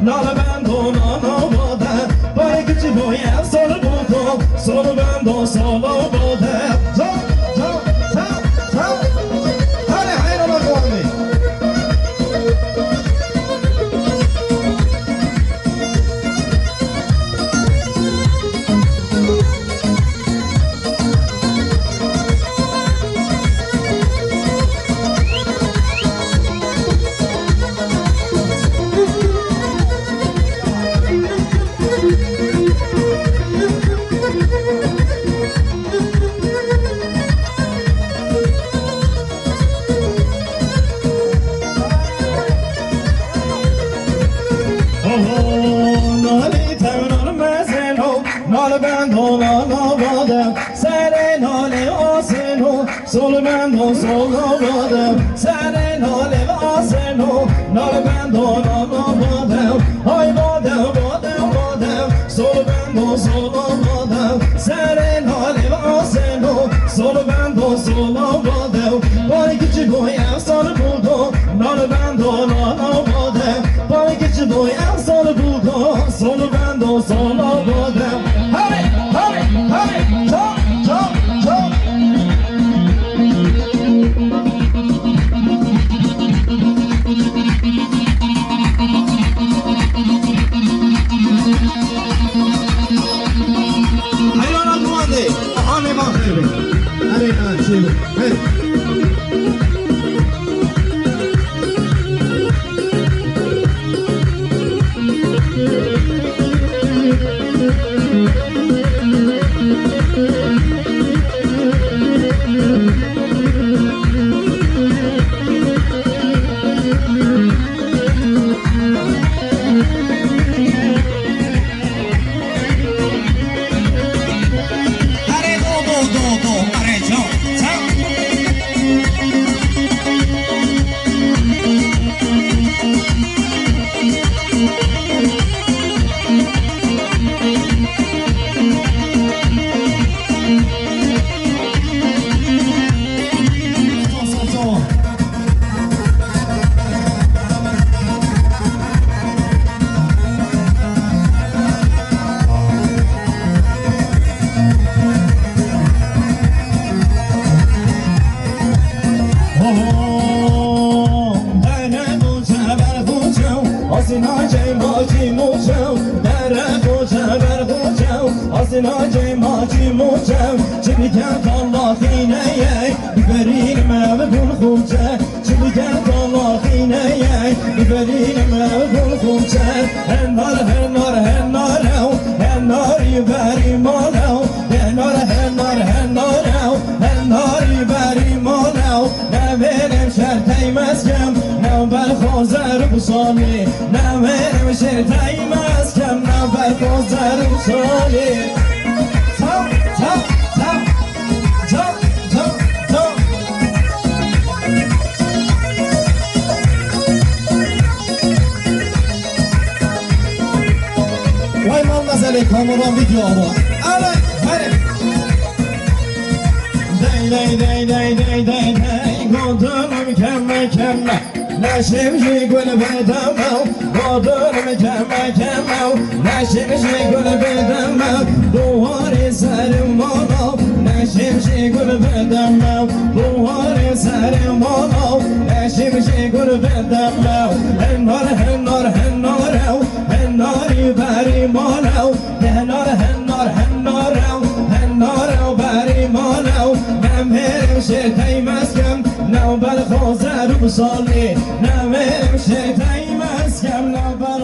نال بندو نانا باده بای کچی بای سال بودو سال بندو سالا باده تا تا تا تا هره حیران اخوانی نال بندو نانا باده سر نال آسنو سول بندو سولا باده سر نال آسنو نال بندو نانا باده های باده باده باده سول بندو سولا باده سر نال آسنو سول بندو سولا باده بای کچی بای افسان بودو نال بندو نانا باده بای کچی بای افسان بودو سول بندو سولا باده Asinace maci mucem Çibiken kallahineye Biberin mevdun kumce Çibiken kallahineye Biberin mevdun kumce Hennar hennar hennar Hennar yiberi malev Hennar hennar hennar Hennar yiberi malev Ne benim şerteymezkem Ne bel khozer busani Ne benim şerteymezkem Ne bel khozer busani Tam tam tam tam tam tam Vay manzara kameran video ama Evet hadi Dey dey dey dey dey dey dey Godun mükemmel mükemmel Neşimci gülü bedemel Godun mükemmel mükemmel Neşimci gülü bedemel Duvar eserim bana Neşimci gülü bedemel Duvar eserim bana Neşimci gülü bedemel Hennar hennar hennar Hennar beri malev Hennar hennar hennar Hennar beri malev Ben benim şerteymezkem Ne bel khozer busali Ne benim şerteymezkem Ne bel